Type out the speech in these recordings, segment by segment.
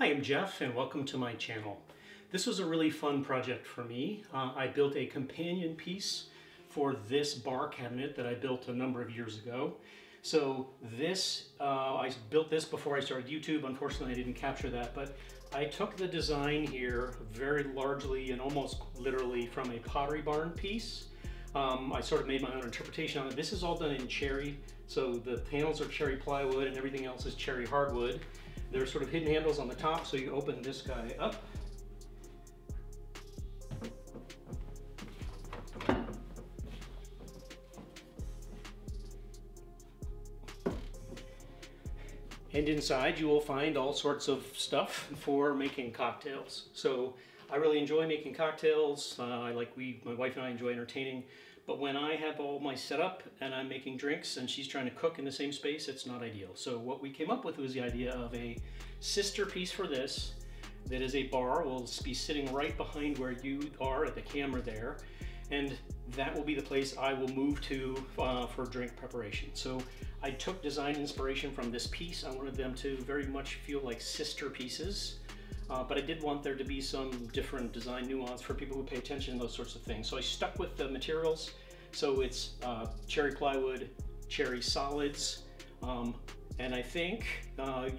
Hi, I'm Jeff and welcome to my channel. This was a really fun project for me. I built a companion piece for this bar cabinet that I built a number of years ago. So this, I built this before I started YouTube. Unfortunately, I didn't capture that, but I took the design here very largely and almost literally from a Pottery Barn piece. I sort of made my own interpretation on it. This is all done in cherry. So the panels are cherry plywood and everything else is cherry hardwood. There's sort of hidden handles on the top, so you open this guy up. And inside you will find all sorts of stuff for making cocktails. So I really enjoy making cocktails. My wife and I enjoy entertaining. But when I have all my setup and I'm making drinks and she's trying to cook in the same space, it's not ideal. So what we came up with was the idea of a sister piece for this that is a bar. Will be sitting right behind where you are at the camera there. And that will be the place I will move to for drink preparation. So I took design inspiration from this piece. I wanted them to very much feel like sister pieces. But I did want there to be some different design nuance for people who pay attention to those sorts of things. So I stuck with the materials. So it's cherry plywood, cherry solids, and I think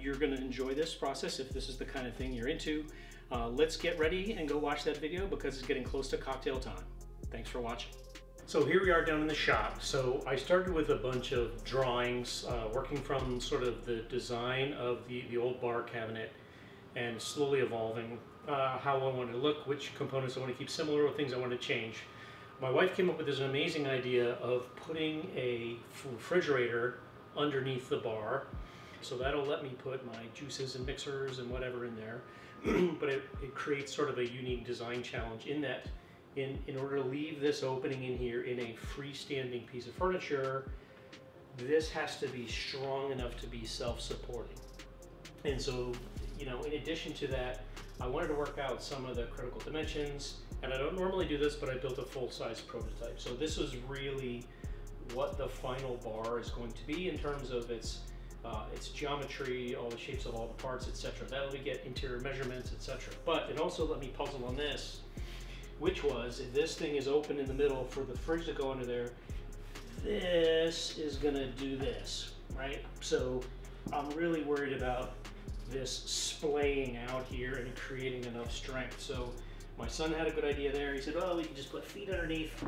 you're going to enjoy this process if this is the kind of thing you're into. Let's get ready and go watch that video because it's getting close to cocktail time. Thanks for watching. So here we are down in the shop. So I started with a bunch of drawings, working from sort of the design of the old bar cabinet, and slowly evolving how I wanted to look, which components I want to keep similar, or things I want to change. My wife came up with this amazing idea of putting a refrigerator underneath the bar. So that'll let me put my juices and mixers and whatever in there. But it creates sort of a unique design challenge in that in order to leave this opening in here in a freestanding piece of furniture, this has to be strong enough to be self-supporting. And so, you know, in addition to that, I wanted to work out some of the critical dimensions, and I don't normally do this, but I built a full-size prototype. So this was really what the final bar is going to be in terms of its geometry, all the shapes of all the parts, etc. That let me get interior measurements, etc. But it also let me puzzle on this, which was, if this thing is open in the middle for the fridge to go under there, this is gonna do this, right? So I'm really worried about this splaying out here and creating enough strength. So my son had a good idea there. He said, oh, we can just put feet underneath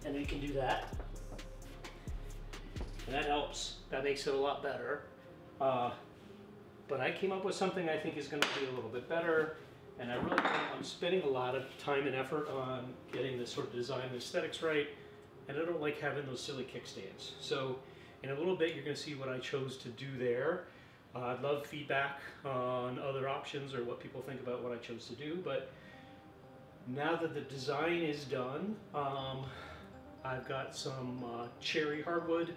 and we can do that. And that helps. That makes it a lot better. But I came up with something I think is going to be a little bit better. And I'm spending a lot of time and effort on getting this sort of design and aesthetics right. And I don't like having those silly kickstands. So in a little bit, you're going to see what I chose to do there. I'd love feedback on other options or what people think about what I chose to do. But now that the design is done, I've got some cherry hardwood.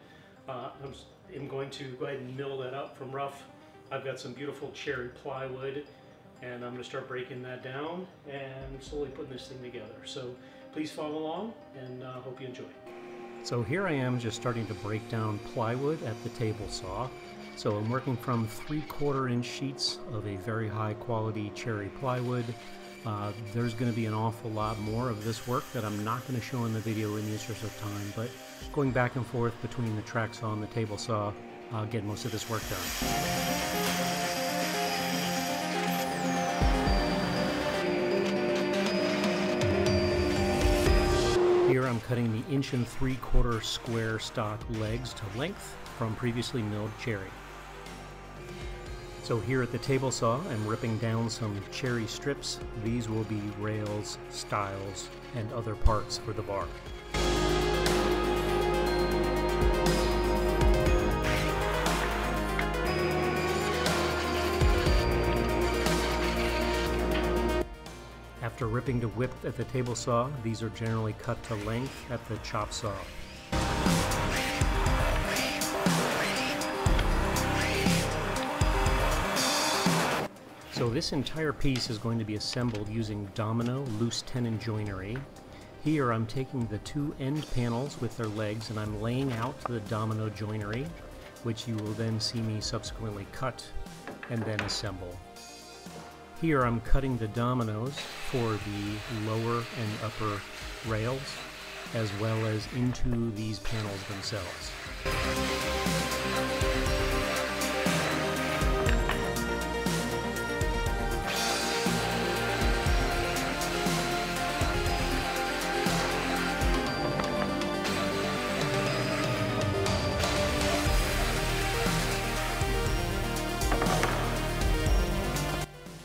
I'm going to go ahead and mill that up from rough. I've got some beautiful cherry plywood, and I'm going to start breaking that down and slowly putting this thing together. So please follow along, and hope you enjoy. So here I am just starting to break down plywood at the table saw. So I'm working from 3/4 inch sheets of a very high quality cherry plywood. There's going to be an awful lot more of this work that I'm not going to show in the video in the interest of time, but going back and forth between the track saw and the table saw, I'll get most of this work done. Here I'm cutting the 1 3/4 square stock legs to length from previously milled cherry. So here at the table saw, I'm ripping down some cherry strips. These will be rails, stiles, and other parts for the bar. After ripping to width at the table saw, these are generally cut to length at the chop saw. So this entire piece is going to be assembled using Domino loose tenon joinery. Here I'm taking the two end panels with their legs and I'm laying out the Domino joinery, which you will then see me subsequently cut and then assemble. Here I'm cutting the dominoes for the lower and upper rails, as well as into these panels themselves.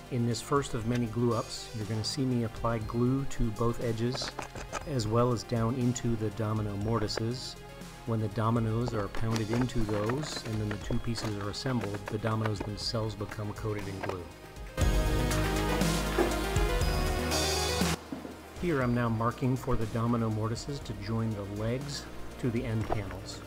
In this first of many glue ups, you're going to see me apply glue to both edges as well as down into the domino mortises. When the dominoes are pounded into those and then the two pieces are assembled, the dominoes themselves become coated in glue. Here I'm now marking for the domino mortises to join the legs to the end panels.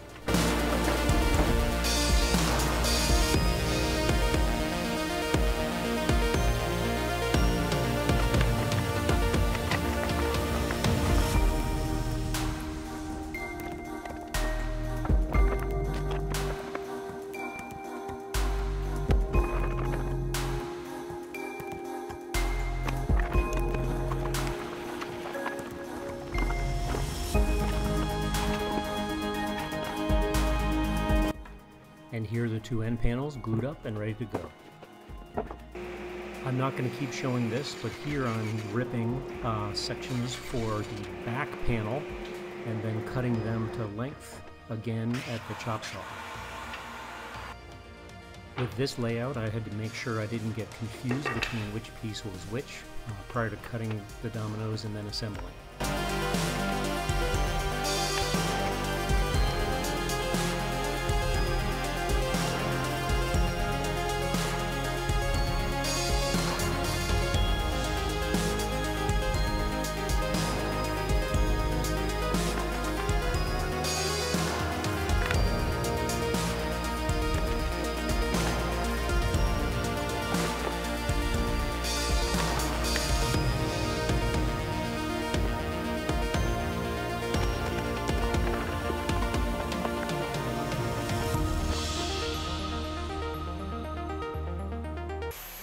And here are the two end panels glued up and ready to go. I'm not going to keep showing this, but here I'm ripping sections for the back panel and then cutting them to length again at the chop saw. With this layout, I had to make sure I didn't get confused between which piece was which prior to cutting the dominoes and then assembling.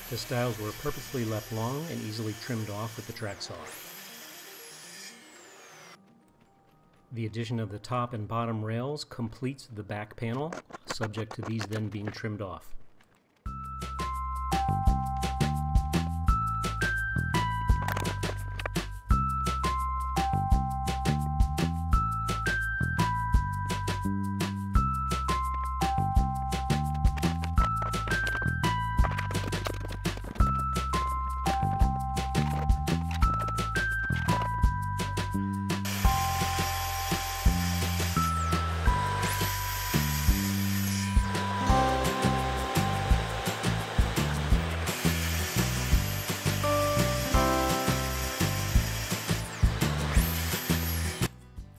The stiles were purposely left long and easily trimmed off with the track saw. The addition of the top and bottom rails completes the back panel, subject to these then being trimmed off.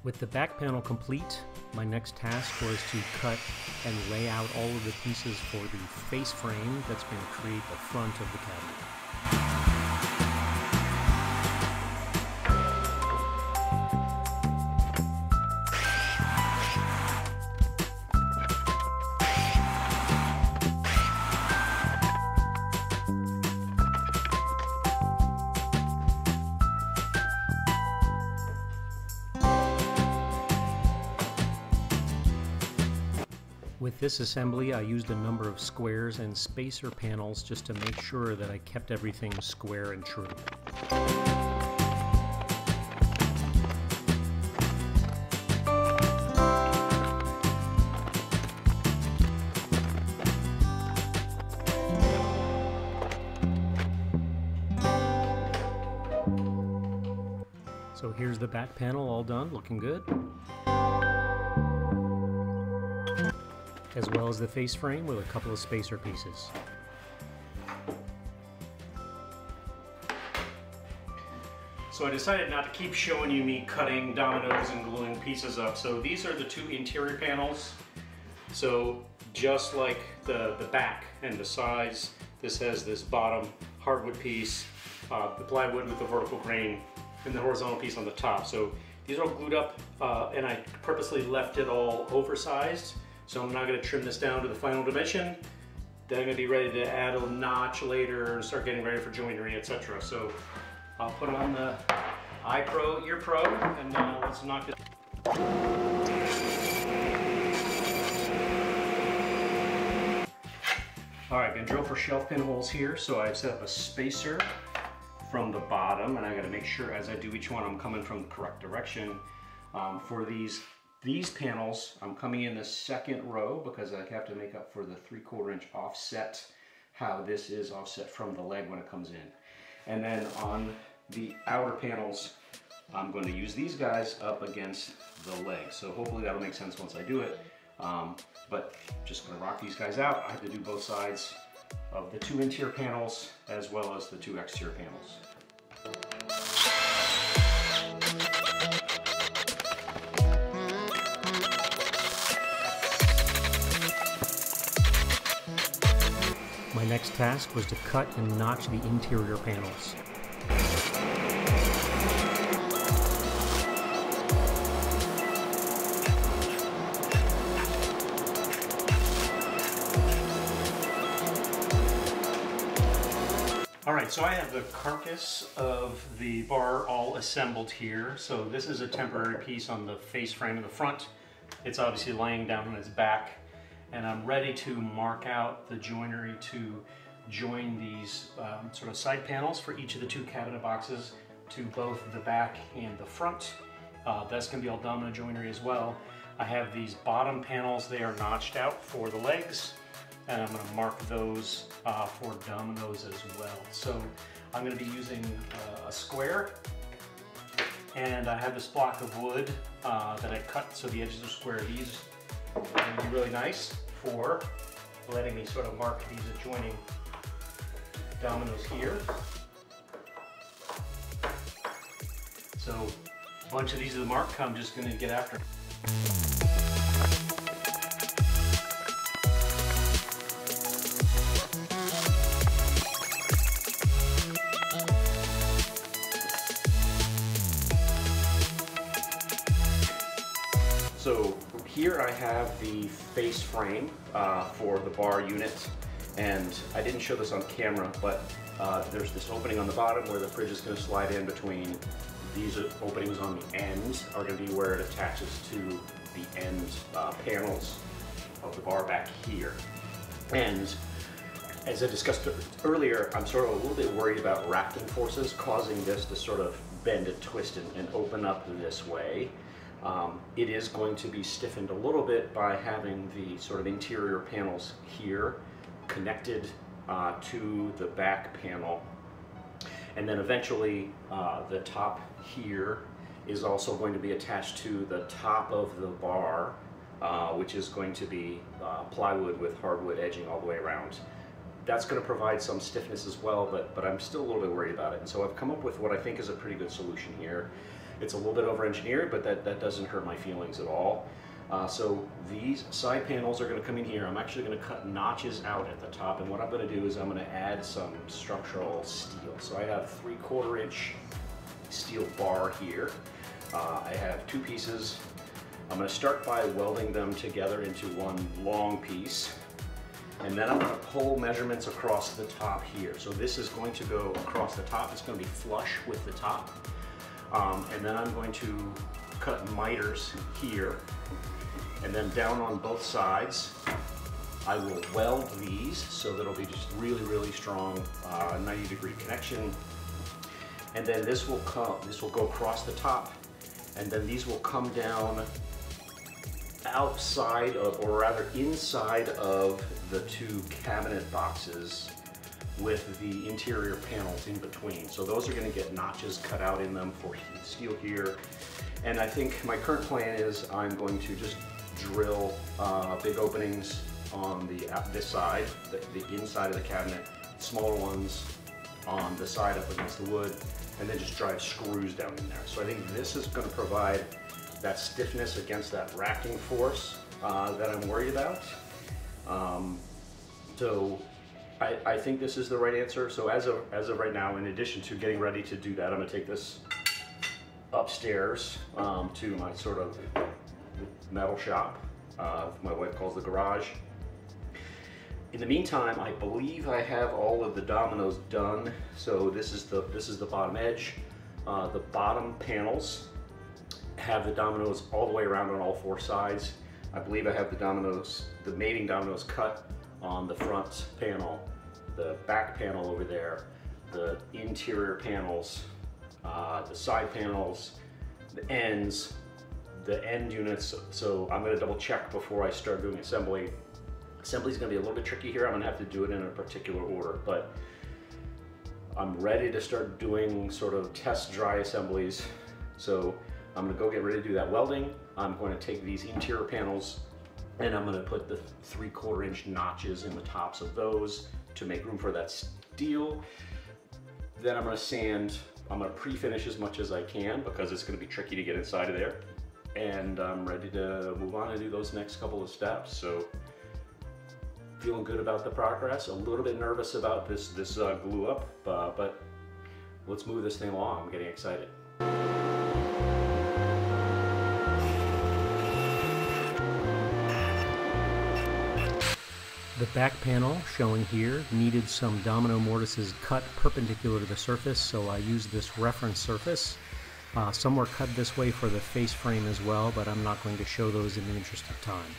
With the back panel complete, my next task was to cut and lay out all of the pieces for the face frame that's going to create the front of the cabinet. With this assembly, I used a number of squares and spacer panels just to make sure that I kept everything square and true. So here's the back panel all done, looking good. As well as the face frame with a couple of spacer pieces. So I decided not to keep showing you me cutting dominoes and gluing pieces up. So these are the two interior panels. So just like the back and the sides, this has this bottom hardwood piece, the plywood with the vertical grain, and the horizontal piece on the top. So these are all glued up, and I purposely left it all oversized. So I'm now going to trim this down to the final dimension, then I'm gonna be ready to add a notch later and start getting ready for joinery, etc. So I'll put on the eye pro, ear pro, and let's knock this. All right, gonna drill for shelf pin holes here. So I've set up a spacer from the bottom, and I gotta make sure as I do each one, I'm coming from the correct direction. For these panels, I'm coming in the second row because I have to make up for the 3/4 inch offset, how this is offset from the leg when it comes in. And then on the outer panels, I'm going to use these guys up against the leg. So hopefully that'll make sense once I do it. But just gonna rock these guys out. I have to do both sides of the 2 interior panels as well as the 2 exterior panels. My next task was to cut and notch the interior panels. Alright, so I have the carcass of the bar all assembled here. So this is a temporary piece on the face frame in the front. It's obviously laying down on its back. And I'm ready to mark out the joinery to join these sort of side panels for each of the 2 cabinet boxes to both the back and the front. That's going to be all domino joinery as well. I have these bottom panels, they are notched out for the legs, and I'm going to mark those for dominoes as well. So I'm going to be using a square, and I have this block of wood that I cut so the edges are square. These going to be really nice for letting me sort of mark these adjoining dominoes here. So a bunch of these are the mark. I'm just going to get after it. So here I have the face frame for the bar unit, and I didn't show this on camera, but there's this opening on the bottom where the fridge is going to slide in between. These openings on the ends are going to be where it attaches to the end panels of the bar back here. And as I discussed earlier, I'm sort of a little bit worried about racking forces causing this to sort of bend and twist and open up this way. It is going to be stiffened a little bit by having the sort of interior panels here connected to the back panel. And then eventually the top here is also going to be attached to the top of the bar, which is going to be plywood with hardwood edging all the way around. That's going to provide some stiffness as well, but I'm still a little bit worried about it. And so I've come up with what I think is a pretty good solution here. It's a little bit over-engineered, but that doesn't hurt my feelings at all. So these side panels are going to come in here. I'm actually going to cut notches out at the top, and what I'm going to do is I'm going to add some structural steel. So I have 3/4 inch steel bar here. I have 2 pieces. I'm going to start by welding them together into one long piece, and then I'm going to pull measurements across the top here. So this is going to go across the top. It's going to be flush with the top. And then I'm going to cut miters here, and then down on both sides I will weld these so that it'll be just really, really strong 90-degree connection. And then this will go across the top, and then these will come down outside of, or rather inside of, the 2 cabinet boxes with the interior panels in between. So those are going to get notches cut out in them for steel here. And I think my current plan is I'm going to just drill big openings on this side, the inside of the cabinet, smaller ones on the side up against the wood, and then just drive screws down in there. So I think this is going to provide that stiffness against that racking force that I'm worried about. So I think this is the right answer. So as of right now, in addition to getting ready to do that, I'm going to take this upstairs to my sort of metal shop. My wife calls the garage. In the meantime, I believe I have all of the dominoes done. So this is the bottom edge. The bottom panels have the dominoes all the way around on all four sides. I believe I have the dominoes, the mating dominoes cut on the front panel, the back panel over there, the interior panels, the side panels, the ends, the end units. So I'm going to double check before I start doing assembly. Assembly is going to be a little bit tricky here. I'm going to have to do it in a particular order, but I'm ready to start doing sort of test dry assemblies. So I'm going to go get ready to do that welding. I'm going to take these interior panels and I'm going to put the 3/4 inch notches in the tops of those to make room for that steel. Then I'm going to sand. I'm going to pre-finish as much as I can because it's going to be tricky to get inside of there. And I'm ready to move on and do those next couple of steps. So feeling good about the progress, a little bit nervous about this glue up, but let's move this thing along. I'm getting excited. The back panel, showing here, needed some domino mortises cut perpendicular to the surface, so I used this reference surface. Some were cut this way for the face frame as well, but I'm not going to show those in the interest of time.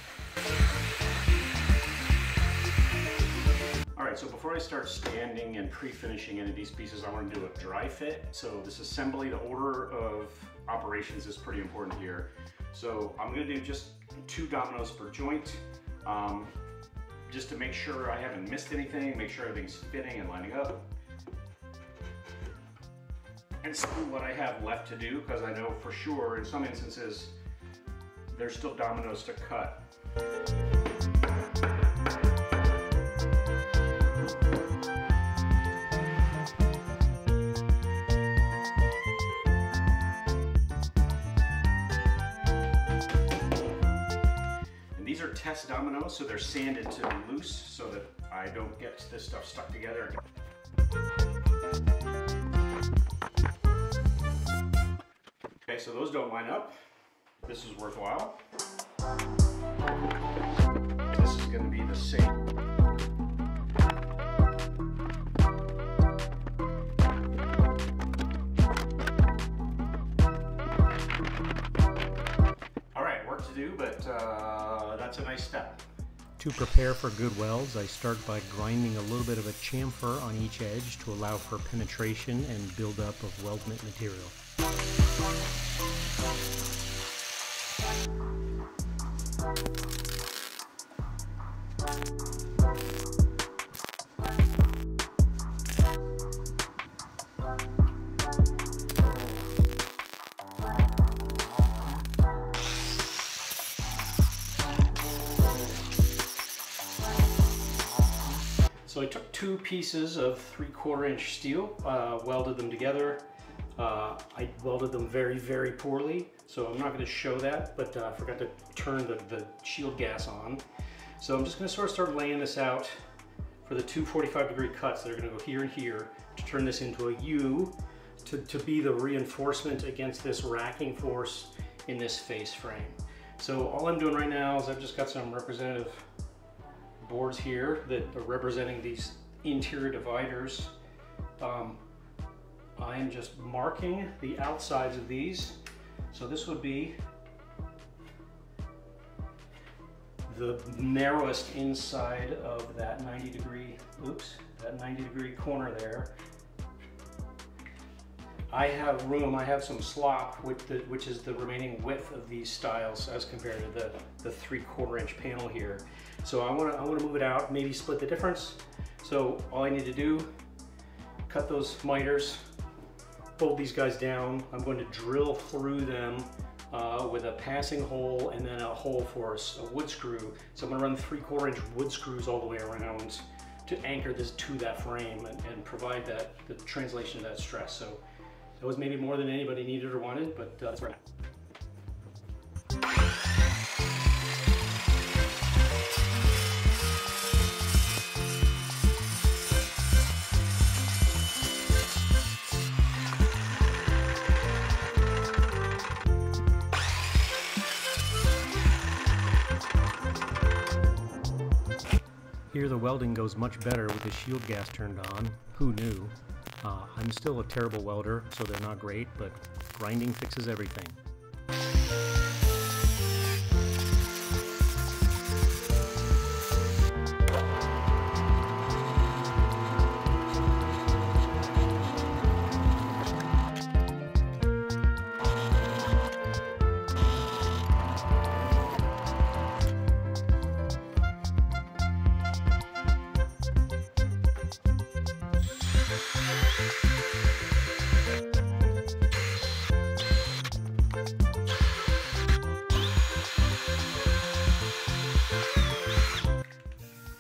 Alright, so before I start standing and pre-finishing any of these pieces, I want to do a dry fit. So this assembly, the order of operations is pretty important here. So I'm going to do just 2 dominoes per joint. Just to make sure I haven't missed anything, make sure everything's fitting and lining up. And see what I have left to do, because I know for sure in some instances there's still dominoes to cut. These are test dominoes, so they're sanded to be loose so that I don't get this stuff stuck together. Okay, so those don't line up. This is worthwhile. This is going to be the same. To do, but that's a nice step. To prepare for good welds, I start by grinding a little bit of a chamfer on each edge to allow for penetration and buildup of weldment material. So I took 2 pieces of 3/4 inch steel, welded them together. I welded them very, very poorly, so I'm not going to show that, but I forgot to turn the shield gas on. So I'm just going to sort of start laying this out for the 2 45-degree cuts that are going to go here and here to turn this into a U to be the reinforcement against this racking force in this face frame. So all I'm doing right now is I've just got some representative boards here that are representing these interior dividers. I am just marking the outsides of these. So this would be the narrowest inside of that 90-degree, that 90-degree corner there. I have room, I have some slop, which is the remaining width of these styles as compared to the 3/4 inch panel here. So I want to move it out, maybe split the difference. So all I need to do, cut those miters, fold these guys down. I'm going to drill through them with a passing hole and then a hole for a wood screw. So I'm going to run 3/4 inch wood screws all the way around to anchor this to that frame and provide the translation of that stress. So that was maybe more than anybody needed or wanted, but that's right. Here the welding goes much better with the shield gas turned on. Who knew? I'm still a terrible welder, so they're not great, but grinding fixes everything.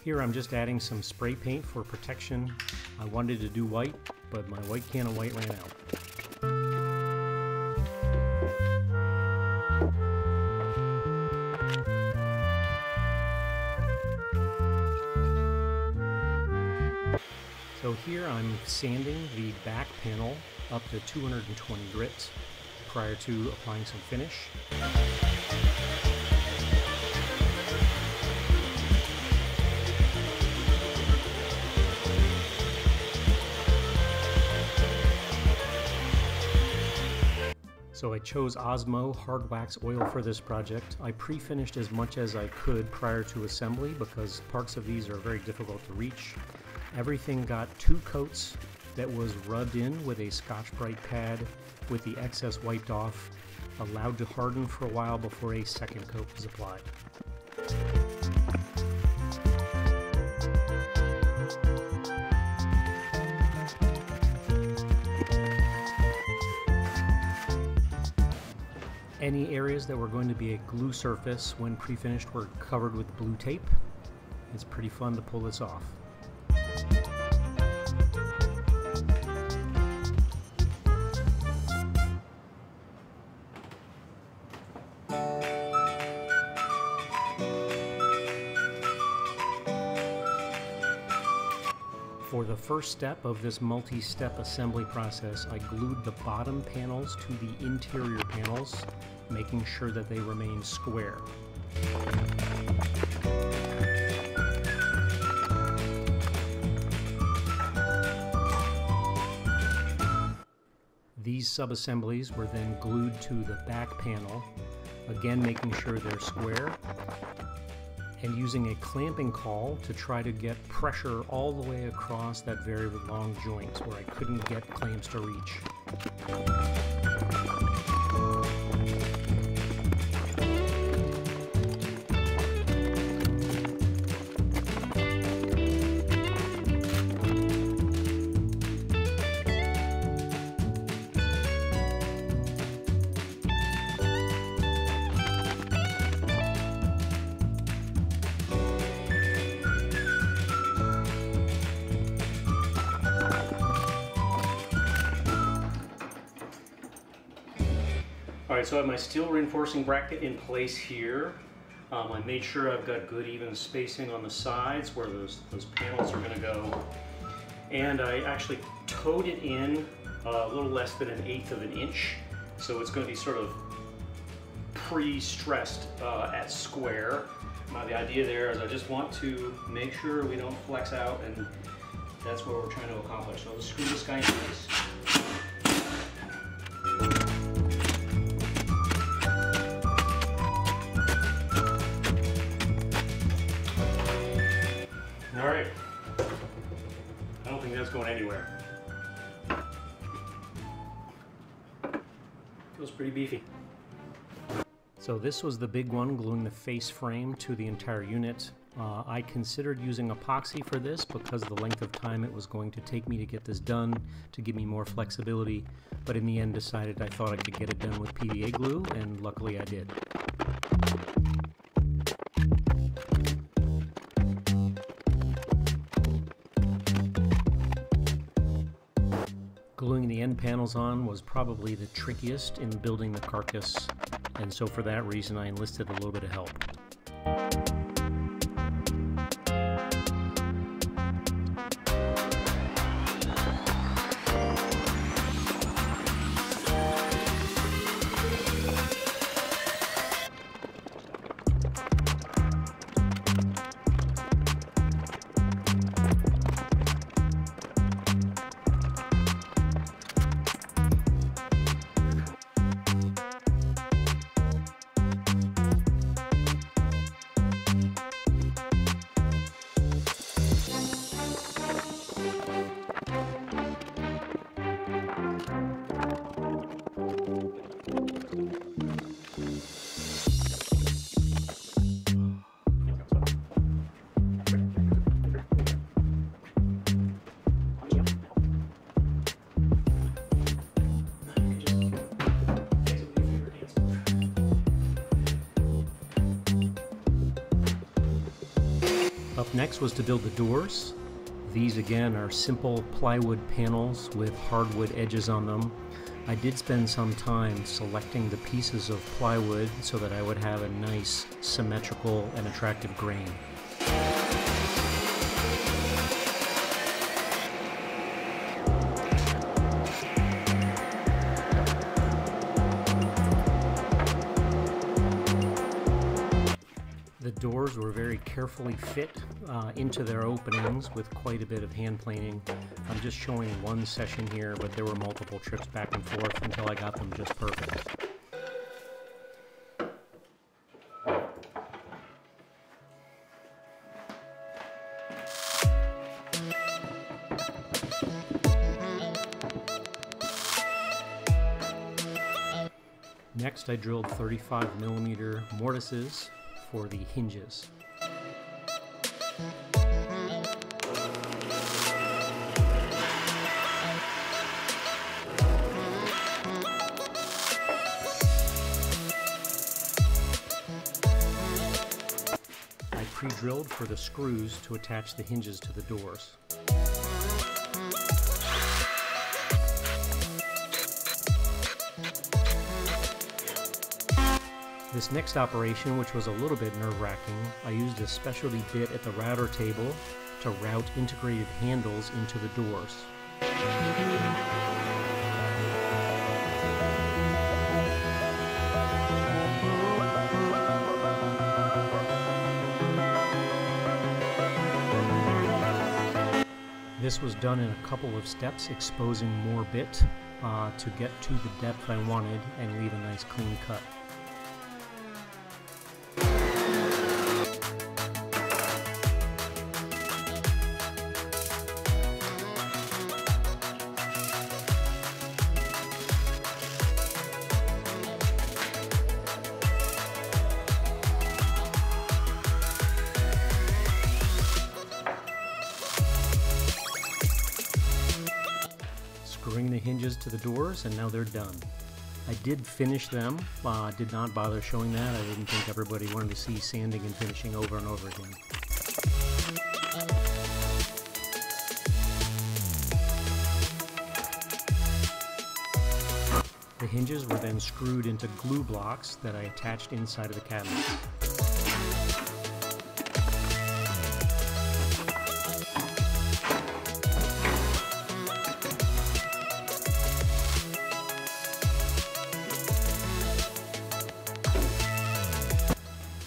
Here I'm just adding some spray paint for protection. I wanted to do white, but my white can of white ran out. So here I'm sanding the back panel up to 220 grit prior to applying some finish. So I chose Osmo hard wax oil for this project. I pre-finished as much as I could prior to assembly because parts of these are very difficult to reach. Everything got 2 coats that was rubbed in with a scotchbrite pad with the excess wiped off, allowed to harden for a while before a second coat was applied. Any areas that were going to be a glue surface when pre-finished were covered with blue tape. It's pretty fun to pull this off. For the first step of this multi-step assembly process, I glued the bottom panels to the interior panels, making sure that they remain square. These sub-assemblies were then glued to the back panel, again making sure they're square, and using a clamping caul to try to get pressure all the way across that very long joint where I couldn't get clamps to reach. Alright, so I have my steel reinforcing bracket in place here. I made sure I've got good even spacing on the sides where those panels are going to go. And I actually toed it in a little less than 1/8 of an inch. So it's going to be sort of pre-stressed at square. Now the idea there is I just want to make sure we don't flex out, and that's what we're trying to accomplish. So let's screw this guy in place. Alright, I don't think that's going anywhere. Feels pretty beefy. So this was the big one, gluing the face frame to the entire unit. I considered using epoxy for this because of the length of time it was going to take me to get this done to give me more flexibility, but in the end decided I thought I could get it done with PVA glue, and luckily I did. Gluing the end panels on was probably the trickiest in building the carcass, and so for that reason I enlisted a little bit of help. Up next was to build the doors. These again are simple plywood panels with hardwood edges on them. I did spend some time selecting the pieces of plywood so that I would have a nice symmetrical and attractive grain. The doors were very carefully fit into their openings with quite a bit of hand planing. I'm just showing one session here, but there were multiple trips back and forth until I got them just perfect. Next, I drilled 35mm mortises for the hinges. I pre-drilled for the screws to attach the hinges to the doors. This next operation, which was a little bit nerve-wracking, I used a specialty bit at the router table to route integrated handles into the doors. This was done in a couple of steps, exposing more bit to get to the depth I wanted and leave a nice clean cut. Screwing the hinges to the doors, and now they're done. I did finish them, did not bother showing that. I didn't think everybody wanted to see sanding and finishing over and over again. The hinges were then screwed into glue blocks that I attached inside of the cabinets.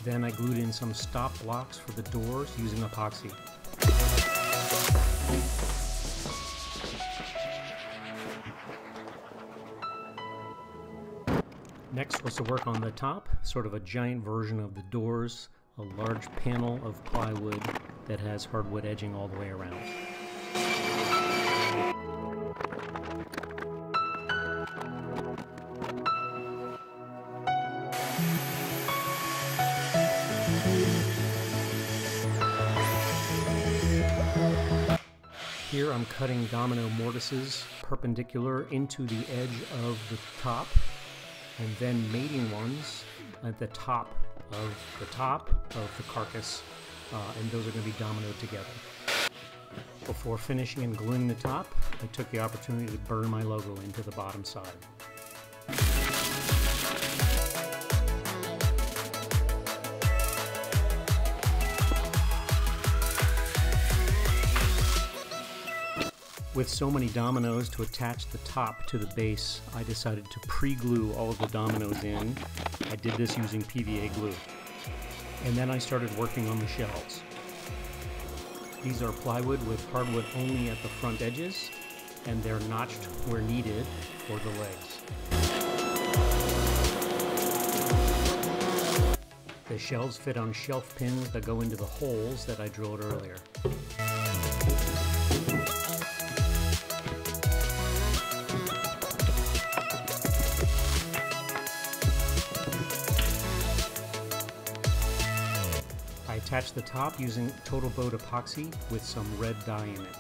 Then I glued in some stop blocks for the doors using epoxy. Next was to work on the top, sort of a giant version of the doors, a large panel of plywood that has hardwood edging all the way around. Here I'm cutting domino mortises perpendicular into the edge of the top, and then mating ones at the top of the carcass, and those are going to be dominoed together. Before finishing and gluing the top, I took the opportunity to burn my logo into the bottom side. With so many dominoes to attach the top to the base, I decided to pre-glue all of the dominoes in. I did this using PVA glue. And then I started working on the shelves. These are plywood with hardwood only at the front edges, and they're notched where needed for the legs. The shelves fit on shelf pins that go into the holes that I drilled earlier. I attached the top using Total Boat epoxy with some red dye in it.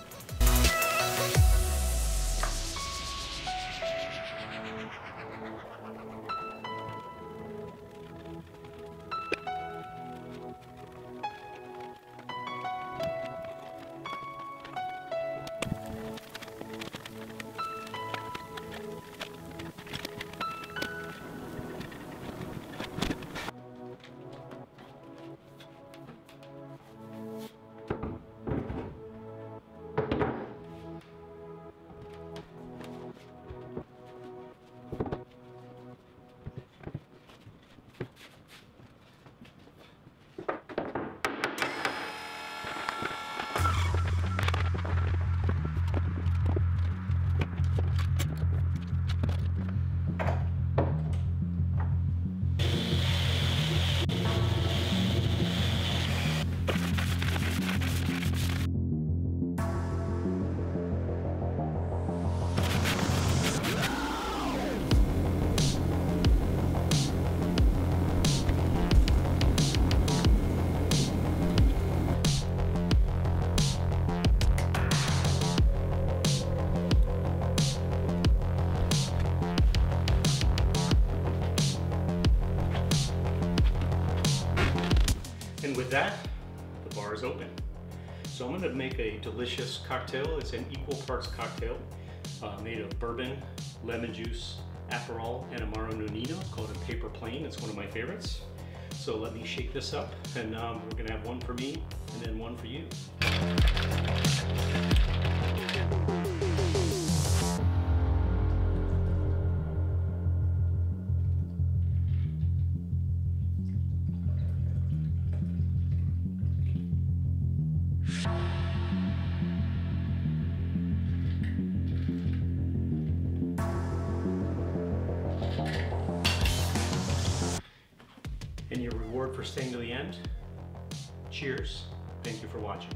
that, the bar is open. So I'm going to make a delicious cocktail. It's an equal parts cocktail made of bourbon, lemon juice, Aperol, and Amaro Nonino, called a paper plane. It's one of my favorites. So let me shake this up, and we're going to have one for me and then one for you. And your reward for staying to the end, cheers. Thank you for watching.